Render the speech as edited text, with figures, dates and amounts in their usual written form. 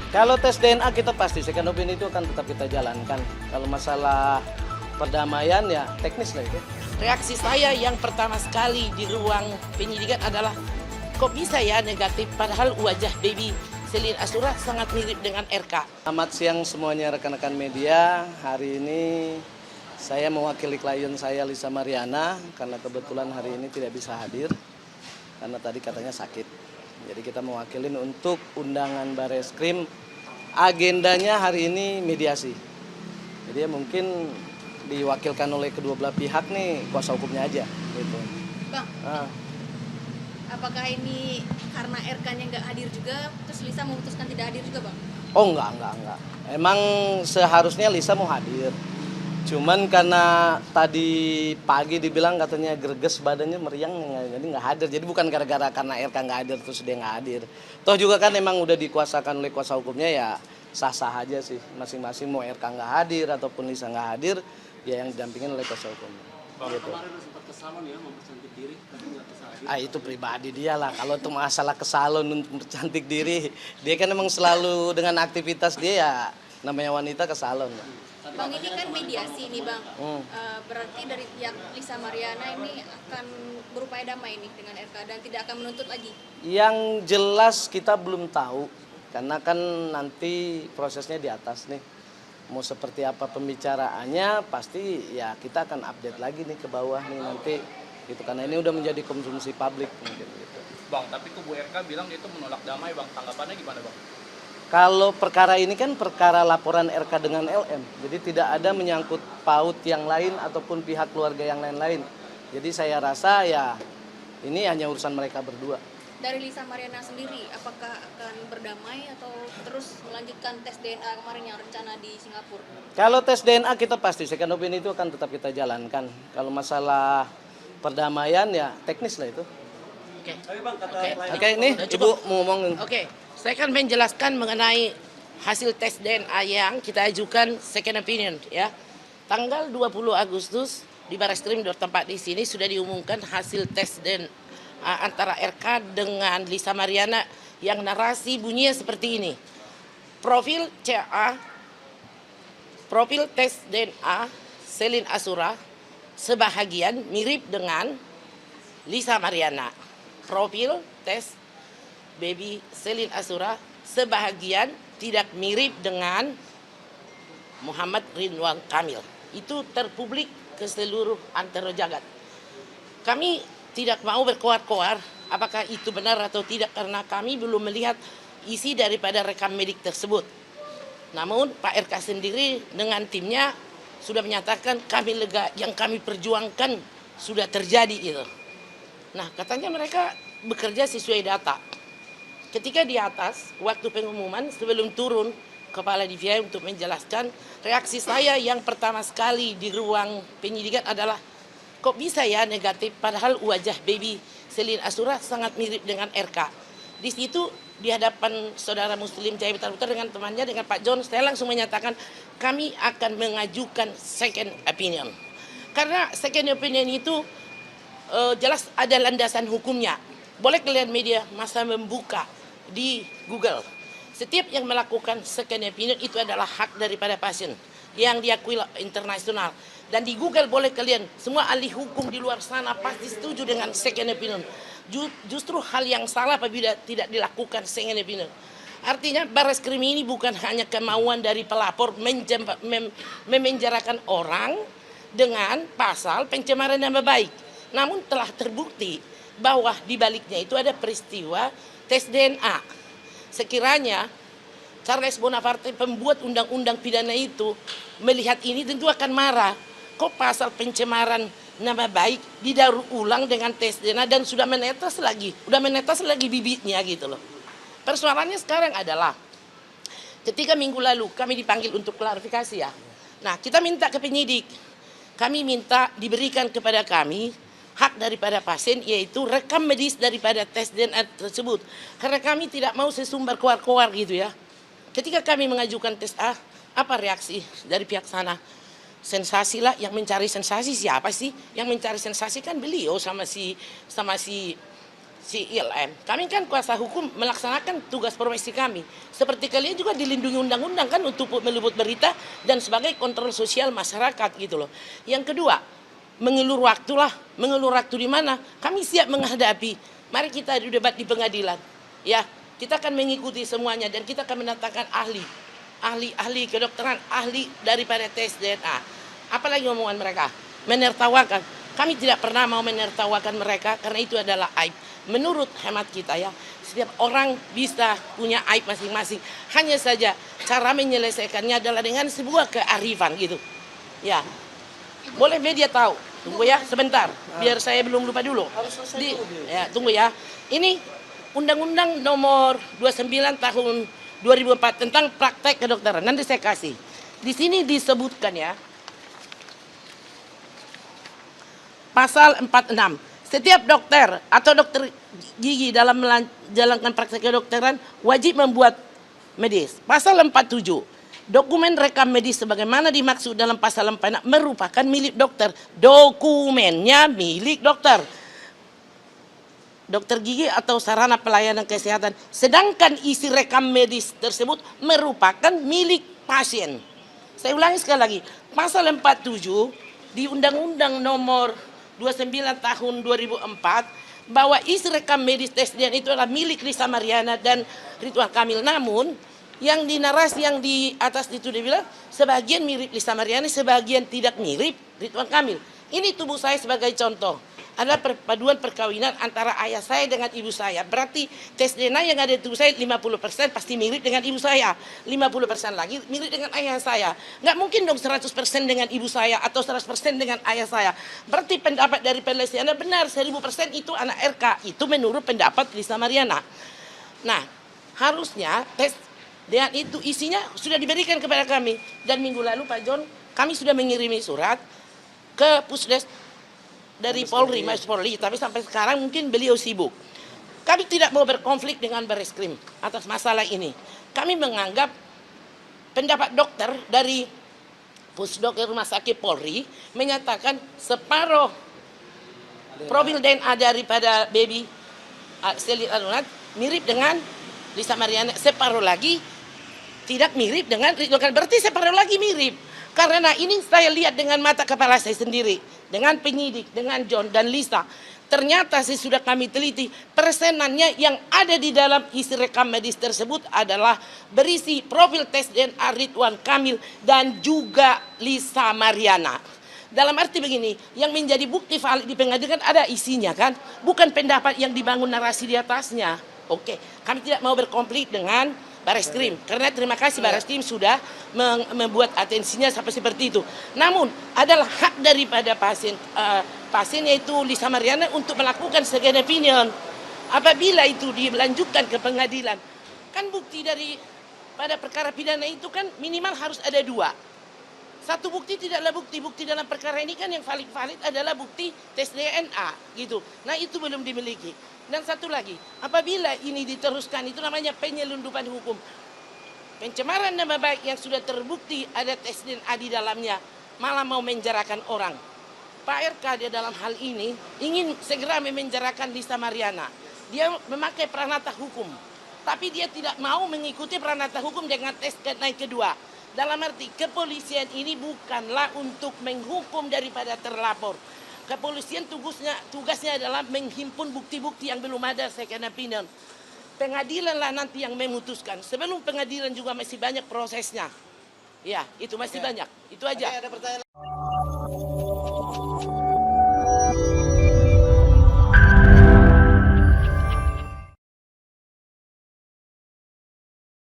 Kalau tes DNA kita pasti second opinion itu akan tetap kita jalankan. Kalau masalah perdamaian ya teknis lah itu. Reaksi saya yang pertama sekali di ruang penyidikan adalah kok bisa ya negatif padahal wajah baby Selin Asura sangat mirip dengan RK. Selamat siang semuanya rekan-rekan media. Hari ini saya mewakili klien saya Lisa Mariana karena kebetulan hari ini tidak bisa hadir karena tadi katanya sakit. Jadi kita mewakilin untuk undangan Bareskrim. Agendanya hari ini mediasi. Jadi ya mungkin diwakilkan oleh kedua belah pihak nih, kuasa hukumnya aja gitu. Bang, apakah ini karena RK-nya nggak hadir juga, terus Lisa memutuskan tidak hadir juga, Bang? Oh enggak. Emang seharusnya Lisa mau hadir. Cuman karena tadi pagi dibilang katanya greges badannya meriang, jadi nggak hadir. Jadi bukan gara-gara karena RK nggak hadir terus dia nggak hadir. Toh juga kan emang udah dikuasakan oleh kuasa hukumnya ya sah-sah aja sih. Masing-masing mau RK nggak hadir ataupun Lisa nggak hadir, ya yang didampingin oleh kuasa hukum. Gitu. Kemarin sempat ke salon ya mempercantik diri tapi nggak bisa hadir. Itu pribadi dia lah. Kalau itu masalah ke salon untuk mempercantik diri, dia kan emang selalu dengan aktivitas dia ya namanya wanita ke salon. Bang, ini kan mediasi nih, Bang. Berarti dari pihak Lisa Mariana ini akan berupaya damai nih dengan RK dan tidak akan menuntut lagi. Yang jelas kita belum tahu karena kan nanti prosesnya di atas nih. Mau seperti apa pembicaraannya pasti ya kita akan update lagi nih ke bawah nih nanti gitu karena ini udah menjadi konsumsi publik mungkin gitu. Bang, tapi kubu RK bilang itu menolak damai, Bang. Tanggapannya gimana, Bang? Kalau perkara ini kan perkara laporan RK dengan LM, jadi tidak ada menyangkut paut yang lain ataupun pihak keluarga yang lain-lain. Jadi saya rasa ya ini hanya urusan mereka berdua. Dari Lisa Mariana sendiri, apakah akan berdamai atau terus melanjutkan tes DNA kemarin yang rencana di Singapura? Kalau tes DNA kita pasti second opinion itu akan tetap kita jalankan. Kalau masalah perdamaian ya teknis lah itu. Oke, ini Ibu mau ngomong. Oke, saya kan menjelaskan mengenai hasil tes DNA yang kita ajukan second opinion ya. Tanggal 20 Agustus di Bareskrim tempat di sini sudah diumumkan hasil tes DNA antara RK dengan Lisa Mariana yang narasi bunyinya seperti ini. Profil CA, profil tes DNA Selin Asura sebahagian mirip dengan Lisa Mariana. Profil tes baby Selin Asura sebahagian tidak mirip dengan Muhammad Ridwan Kamil. Itu terpublik ke seluruh antero jagat. Kami tidak mau berkoar-koar apakah itu benar atau tidak karena kami belum melihat isi daripada rekam medik tersebut. Namun Pak RK sendiri dengan timnya sudah menyatakan kami lega, yang kami perjuangkan sudah terjadi gitu. Nah, katanya mereka bekerja sesuai data. Ketika di atas, waktu pengumuman sebelum turun Kepala DVI untuk menjelaskan, reaksi saya yang pertama sekali di ruang penyidikan adalah kok bisa ya negatif padahal wajah baby Selin Asura sangat mirip dengan RK. Di situ di hadapan saudara Muslim Jaya Putar dengan temannya dengan Pak John, saya langsung menyatakan kami akan mengajukan second opinion. Karena second opinion itu jelas ada landasan hukumnya. Boleh kalian media masa membuka di Google. Setiap yang melakukan second opinion itu adalah hak daripada pasien yang diakui internasional. Dan di Google boleh kalian, semua ahli hukum di luar sana pasti setuju dengan second opinion. Justru hal yang salah apabila tidak dilakukan second opinion. Artinya Bareskrim ini bukan hanya kemauan dari pelapor memenjarakan orang dengan pasal pencemaran nama baik. Namun telah terbukti bahwa di baliknya itu ada peristiwa tes DNA. Sekiranya Charles Bonaparte pembuat undang-undang pidana itu melihat ini tentu akan marah. Kok pasal pencemaran nama baik didaur ulang dengan tes DNA dan sudah menetes lagi bibitnya gitu loh. Persoalannya sekarang adalah ketika minggu lalu kami dipanggil untuk klarifikasi ya. Nah, kita minta ke penyidik. Kami minta diberikan kepada kami hak daripada pasien yaitu rekam medis daripada tes DNA tersebut. Karena kami tidak mau sesumbar koar-koar gitu ya. Ketika kami mengajukan tes A, apa reaksi dari pihak sana? Sensasi lah, yang mencari sensasi siapa sih? Yang mencari sensasi kan beliau sama si si ILM, kami kan kuasa hukum melaksanakan tugas profesi kami. Seperti kalian juga dilindungi undang-undang kan untuk meliput berita dan sebagai kontrol sosial masyarakat gitu loh. Yang kedua, mengelur waktu lah. Mengelur waktu di mana? Kami siap menghadapi. Mari kita debat di pengadilan. Ya, kita akan mengikuti semuanya dan kita akan mendatangkan ahli kedokteran, ahli daripada tes DNA. Apalagi omongan mereka? Menertawakan. Kami tidak pernah mau menertawakan mereka karena itu adalah aib. Menurut hemat kita ya, setiap orang bisa punya aib masing-masing. Hanya saja cara menyelesaikannya adalah dengan sebuah kearifan gitu. Ya, boleh media tahu. Tunggu ya sebentar, biar saya belum lupa dulu. Ya, tunggu ya. Ini Undang-Undang Nomor 29 Tahun 2004 tentang praktek kedokteran. Nanti saya kasih. Di sini disebutkan ya. Pasal 46. Setiap dokter atau dokter gigi dalam menjalankan praktek kedokteran wajib membuat medis. Pasal 47. Dokumen rekam medis sebagaimana dimaksud dalam pasal 46 merupakan milik dokter. Dokumennya milik dokter. Dokter gigi atau sarana pelayanan kesehatan. Sedangkan isi rekam medis tersebut merupakan milik pasien. Saya ulangi sekali lagi. Pasal 47 di Undang-Undang Nomor 29 Tahun 2004 bahwa isi rekam medis tes DNA itu adalah milik Lisa Mariana dan Ridwan Kamil. Namun yang di narasi yang di atas itu dia bilang sebagian mirip Lisa Mariana, sebagian tidak mirip Ridwan Kamil. Ini tubuh saya sebagai contoh. Adalah perpaduan perkawinan antara ayah saya dengan ibu saya. Berarti tes DNA yang ada di tubuh saya 50% pasti mirip dengan ibu saya. 50% lagi mirip dengan ayah saya. Nggak mungkin dong 100% dengan ibu saya atau 100% dengan ayah saya. Berarti pendapat dari penelitian benar 1000% itu anak RK. Itu menurut pendapat Lisa Mariana. Nah, harusnya tes DNA itu isinya sudah diberikan kepada kami. Dan minggu lalu Pak John, kami sudah mengirimi surat ke Pusdes dari Polri, Mabes Polri, tapi sampai sekarang mungkin beliau sibuk. Kami tidak mau berkonflik dengan Bareskrim atas masalah ini. Kami menganggap pendapat dokter dari Pusdok Rumah Sakit Polri menyatakan separuh profil DNA daripada baby Selly Alunat mirip dengan Lisa Mariana, separuh lagi tidak mirip dengan Ridwan. Berarti separuh lagi mirip. Karena ini saya lihat dengan mata kepala saya sendiri, dengan penyidik, dengan John dan Lisa. Ternyata sesudah kami teliti, persenannya yang ada di dalam isi rekam medis tersebut adalah berisi profil tes DNA Ridwan Kamil dan juga Lisa Mariana. Dalam arti begini, yang menjadi bukti valid di pengadilan ada isinya kan, bukan pendapat yang dibangun narasi di atasnya. Oke, kami tidak mau berkonflik dengan Bareskrim, karena terima kasih Bareskrim sudah membuat atensinya sampai seperti itu. Namun adalah hak daripada pasien yaitu Lisa Mariana untuk melakukan second opinion. Apabila itu dilanjutkan ke pengadilan, kan bukti dari pada perkara pidana itu kan minimal harus ada 2. Satu bukti tidaklah bukti dalam perkara ini kan yang valid adalah bukti tes DNA gitu. Nah itu belum dimiliki. Dan satu lagi, apabila ini diteruskan itu namanya penyelundupan hukum. Pencemaran nama baik yang sudah terbukti ada tes DNA di dalamnya, malah mau menjarakan orang. Pak RK dia dalam hal ini ingin segera memenjarakan Lisa Mariana. Dia memakai peranata hukum, tapi dia tidak mau mengikuti peranata hukum dengan tes DNA kedua. Dalam arti kepolisian ini bukanlah untuk menghukum daripada terlapor. Kepolisian tugasnya adalah menghimpun bukti-bukti yang belum ada second opinion. Pengadilanlah nanti yang memutuskan. Sebelum pengadilan juga masih banyak prosesnya. Ya, itu masih banyak. Itu aja.